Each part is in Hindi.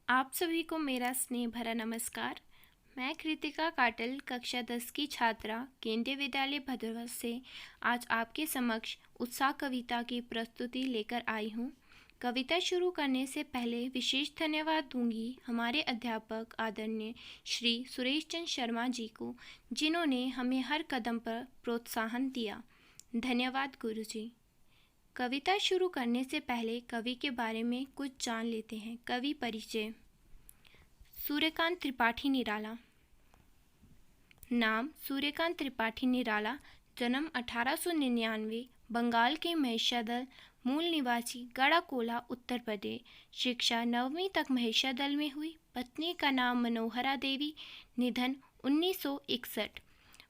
आप सभी को मेरा स्नेह भरा नमस्कार। मैं कृतिका काटल कक्षा 10 की छात्रा केंद्रीय विद्यालय भद्रवत से आज आपके समक्ष उत्साह कविता की प्रस्तुति लेकर आई हूँ। कविता शुरू करने से पहले विशेष धन्यवाद दूंगी हमारे अध्यापक आदरणीय श्री सुरेश चंद्र शर्मा जी को, जिन्होंने हमें हर कदम पर प्रोत्साहन दिया। धन्यवाद गुरुजी। कविता शुरू करने से पहले कवि के बारे में कुछ जान लेते हैं। कवि परिचय। सूर्यकांत त्रिपाठी निराला। नाम सूर्यकांत त्रिपाठी निराला। जन्म 1899, बंगाल के महिषादल। मूल निवासी गढ़ाकोला, उत्तर प्रदेश। शिक्षा 9वीं तक महिषादल में हुई। पत्नी का नाम मनोहरा देवी। निधन 1961।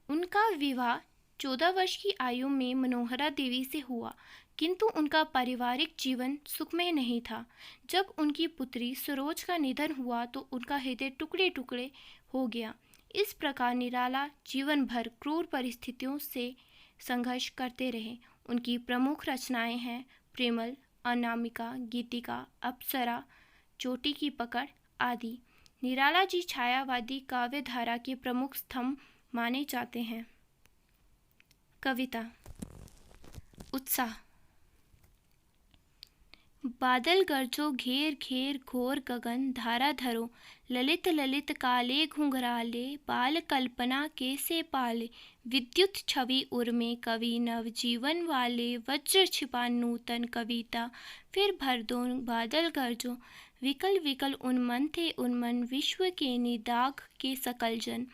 उनका विवाह 14 वर्ष की आयु में मनोहरा देवी से हुआ, किंतु उनका पारिवारिक जीवन सुखमय नहीं था। जब उनकी पुत्री सरोज का निधन हुआ तो उनका हृदय टुकड़े टुकड़े हो गया। इस प्रकार निराला जीवन भर क्रूर परिस्थितियों से संघर्ष करते रहे। उनकी प्रमुख रचनाएं हैं प्रेमल, अनामिका, गीतिका, अप्सरा, चोटी की पकड़ आदि। निराला जी छायावादी काव्य धारा के प्रमुख स्तंभ माने जाते हैं। कविता। उत्साह। बादल गरजो घेर घेर घोर गगन धारा धरो, ललित ललित काले घुंघराले बाल कल्पना कैसे पाले। विद्युत छवि उर्मे कवि नव जीवन वाले, वज्र छिपा नूतन कविता फिर भर दो बादल गरजो। विकल विकल उन्मन थे उन्मन विश्व के निदाघ के सकल जन,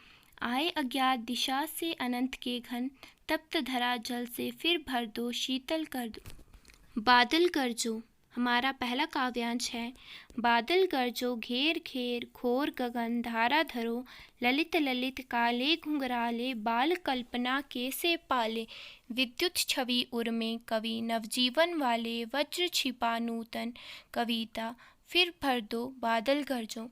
आए अज्ञात दिशा से अनंत के घन, तप्त धरा जल से फिर भर दो शीतल कर दो। बादल गरजो हमारा पहला काव्यांश है। बादल गरजो घेर घेर घोर गगन धारा धरो, ललित ललित काले घुंघराले बाल कल्पना कैसे पाले। विद्युत छवि उर्मे कवि नवजीवन वाले, वज्र छिपा नूतन कविता फिर भर दो बादल गरजो।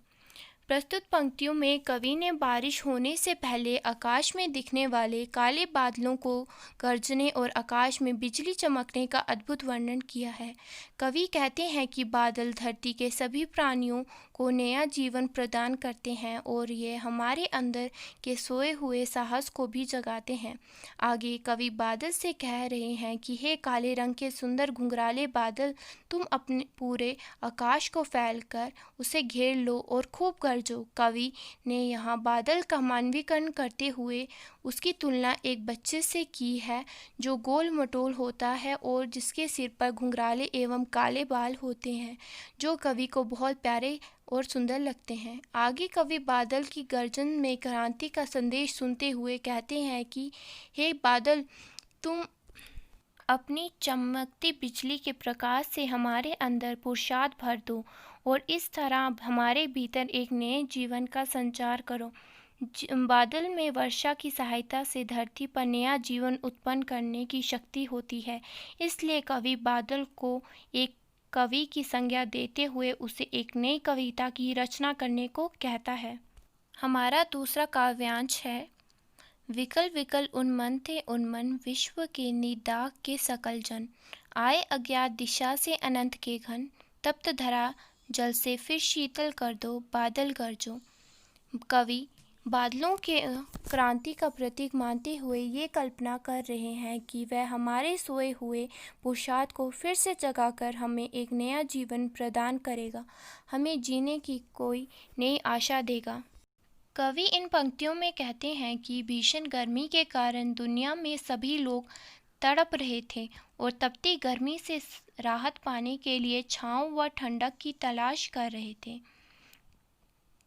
प्रस्तुत पंक्तियों में कवि ने बारिश होने से पहले आकाश में दिखने वाले काले बादलों को गरजने और आकाश में बिजली चमकने का अद्भुत वर्णन किया है। कवि कहते हैं कि बादल धरती के सभी प्राणियों को नया जीवन प्रदान करते हैं और ये हमारे अंदर के सोए हुए साहस को भी जगाते हैं। आगे कवि बादल से कह रहे हैं कि हे काले रंग के सुंदर घुंघराले बादल, तुम अपने पूरे आकाश को फैलकर उसे घेर लो और खूब गरजो। कवि ने यहाँ बादल का मानवीकरण करते हुए उसकी तुलना एक बच्चे से की है जो गोल मटोल होता है और जिसके सिर पर घुंघराले एवं काले बाल होते हैं, जो कवि को बहुत प्यारे और सुंदर लगते हैं। आगे कवि बादल की गर्जन में क्रांति का संदेश सुनते हुए कहते हैं कि हे बादल, तुम अपनी चमकती बिजली के प्रकाश से हमारे अंदर पुरुषार्थ भर दो और इस तरह हमारे भीतर एक नए जीवन का संचार करो। बादल में वर्षा की सहायता से धरती पर नया जीवन उत्पन्न करने की शक्ति होती है, इसलिए कवि बादल को एक कवि की संज्ञा देते हुए उसे एक नई कविता की रचना करने को कहता है। हमारा दूसरा काव्यांश है। विकल विकल उन्मन थे उन्मन विश्व के निदाघ के सकल जन, आए अज्ञात दिशा से अनंत के घन, तप्त धरा जल से फिर शीतल कर दो बादल गरजो। कवि बादलों के क्रांति का प्रतीक मानते हुए ये कल्पना कर रहे हैं कि वह हमारे सोए हुए पुरुषार्थ को फिर से जगाकर हमें एक नया जीवन प्रदान करेगा, हमें जीने की कोई नई आशा देगा। कवि इन पंक्तियों में कहते हैं कि भीषण गर्मी के कारण दुनिया में सभी लोग तड़प रहे थे और तपती गर्मी से राहत पाने के लिए छांव व ठंडक की तलाश कर रहे थे।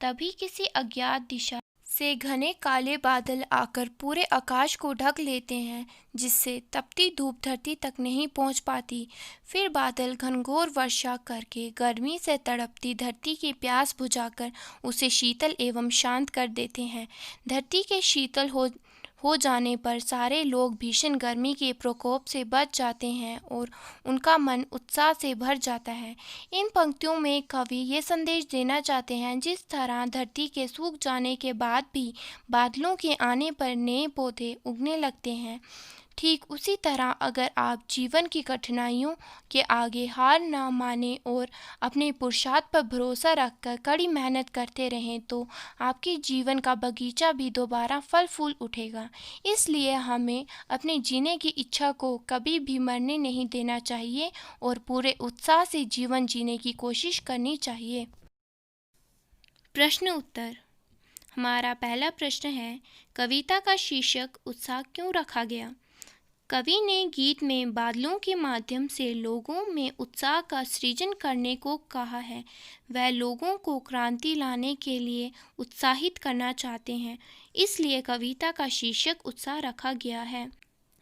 तभी किसी अज्ञात दिशा से घने काले बादल आकर पूरे आकाश को ढक लेते हैं, जिससे तपती धूप धरती तक नहीं पहुंच पाती। फिर बादल घनघोर वर्षा करके गर्मी से तड़पती धरती की प्यास बुझाकर उसे शीतल एवं शांत कर देते हैं। धरती के शीतल हो जाने पर सारे लोग भीषण गर्मी के प्रकोप से बच जाते हैं और उनका मन उत्साह से भर जाता है। इन पंक्तियों में कवि ये संदेश देना चाहते हैं, जिस तरह धरती के सूख जाने के बाद भी बादलों के आने पर नए पौधे उगने लगते हैं, ठीक उसी तरह अगर आप जीवन की कठिनाइयों के आगे हार ना माने और अपने पुरुषार्थ पर भरोसा रखकर कड़ी मेहनत करते रहें तो आपके जीवन का बगीचा भी दोबारा फल फूल उठेगा। इसलिए हमें अपने जीने की इच्छा को कभी भी मरने नहीं देना चाहिए और पूरे उत्साह से जीवन जीने की कोशिश करनी चाहिए। प्रश्न उत्तर। हमारा पहला प्रश्न है, कविता का शीर्षक उत्साह क्यों रखा गया? कवि ने गीत में बादलों के माध्यम से लोगों में उत्साह का सृजन करने को कहा है। वह लोगों को क्रांति लाने के लिए उत्साहित करना चाहते हैं, इसलिए कविता का शीर्षक उत्साह रखा गया है।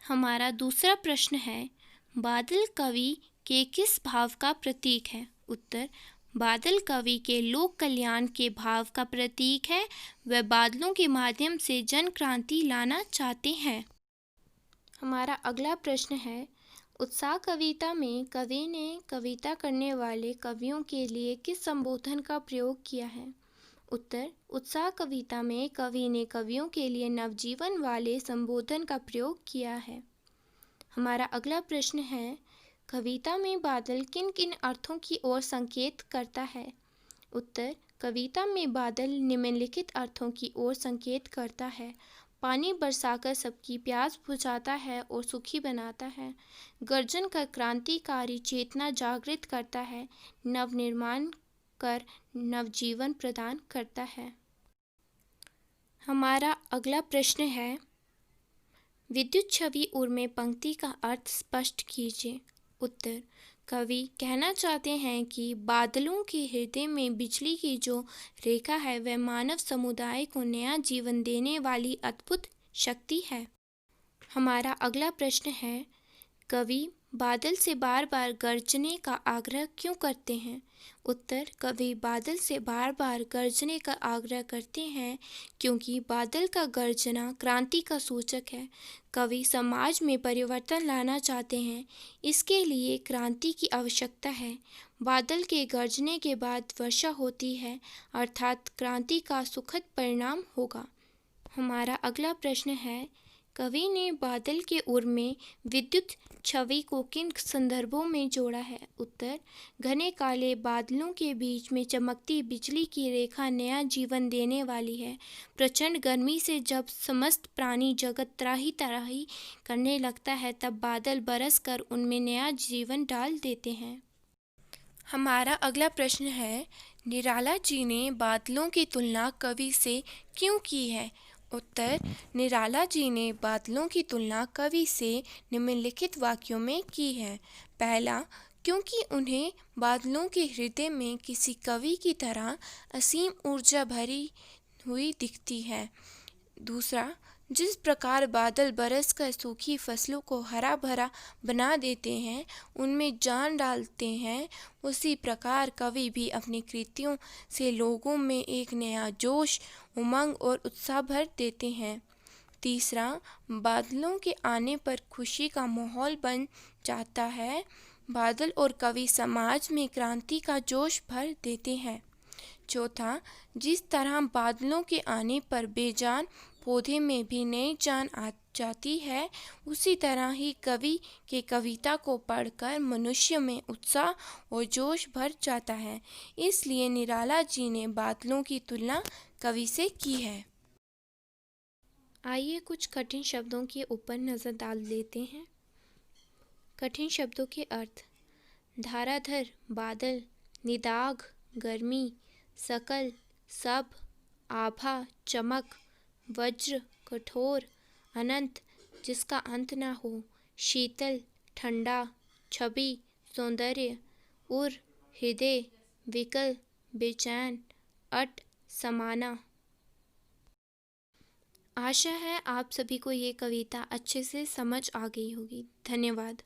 हमारा दूसरा प्रश्न है, बादल कवि के किस भाव का प्रतीक है? उत्तर, बादल कवि के लोक कल्याण के भाव का प्रतीक है। वह बादलों के माध्यम से जन क्रांति लाना चाहते हैं। हमारा अगला प्रश्न है, उत्साह कविता में कवि ने कविता करने वाले कवियों के लिए किस संबोधन का प्रयोग किया है? उत्तर, उत्साह कविता में कवि ने कवियों के लिए नवजीवन वाले संबोधन का प्रयोग किया है। हमारा अगला प्रश्न है, कविता में बादल किन किन अर्थों की ओर संकेत करता है? उत्तर, कविता में बादल निम्नलिखित अर्थों की ओर संकेत करता है। पानी बरसाकर सबकी प्यास बुझाता है और सुखी बनाता है। गर्जन कर क्रांतिकारी चेतना जागृत करता है। नवनिर्माण कर नवजीवन प्रदान करता है। हमारा अगला प्रश्न है, विद्युत छवि उर्मे पंक्ति का अर्थ स्पष्ट कीजिए। उत्तर, कवि कहना चाहते हैं कि बादलों के हृदय में बिजली की जो रेखा है वह मानव समुदाय को नया जीवन देने वाली अद्भुत शक्ति है। हमारा अगला प्रश्न है, कवि बादल से बार बार गरजने का आग्रह क्यों करते हैं? उत्तर, कवि बादल से बार बार गरजने का आग्रह करते हैं क्योंकि बादल का गरजना क्रांति का सूचक है। कवि समाज में परिवर्तन लाना चाहते हैं, इसके लिए क्रांति की आवश्यकता है। बादल के गरजने के बाद वर्षा होती है, अर्थात क्रांति का सुखद परिणाम होगा। हमारा अगला प्रश्न है, कवि ने बादल के उर में विद्युत छवि को किन संदर्भों में जोड़ा है? उत्तर, घने काले बादलों के बीच में चमकती बिजली की रेखा नया जीवन देने वाली है। प्रचंड गर्मी से जब समस्त प्राणी जगत त्राही तराही करने लगता है तब बादल बरस कर उनमें नया जीवन डाल देते हैं। हमारा अगला प्रश्न है, निराला जी ने बादलों की तुलना कवि से क्यों की है? उत्तर, निराला जी ने बादलों की तुलना कवि से निम्नलिखित वाक्यों में की है। पहला, क्योंकि उन्हें बादलों के हृदय में किसी कवि की तरह असीम ऊर्जा भरी हुई दिखती है। दूसरा, जिस प्रकार बादल बरसकर सूखी फसलों को हरा भरा बना देते हैं, उनमें जान डालते हैं, उसी प्रकार कवि भी अपनी कृतियों से लोगों में एक नया जोश, उमंग और उत्साह भर देते हैं। तीसरा, बादलों के आने पर खुशी का माहौल बन जाता है। बादल और कवि समाज में क्रांति का जोश भर देते हैं। चौथा, जिस तरह बादलों के आने पर बेजान पौधे में भी नई जान आ जाती है, उसी तरह ही कवि के कविता को पढ़कर मनुष्य में उत्साह और जोश भर जाता है। इसलिए निराला जी ने बादलों की तुलना कवि से की है। आइए कुछ कठिन शब्दों के ऊपर नज़र डाल लेते हैं। कठिन शब्दों के अर्थ: धाराधर, बादल, निदाघ, गर्मी, सकल, सब, आभा, चमक, वज्र, कठोर, अनंत, जिसका अंत न हो, शीतल, ठंडा, छवि, सौंदर्य, उर, हृदय, विकल, बेचैन, अट, समाना। आशा है आप सभी को ये कविता अच्छे से समझ आ गई होगी। धन्यवाद।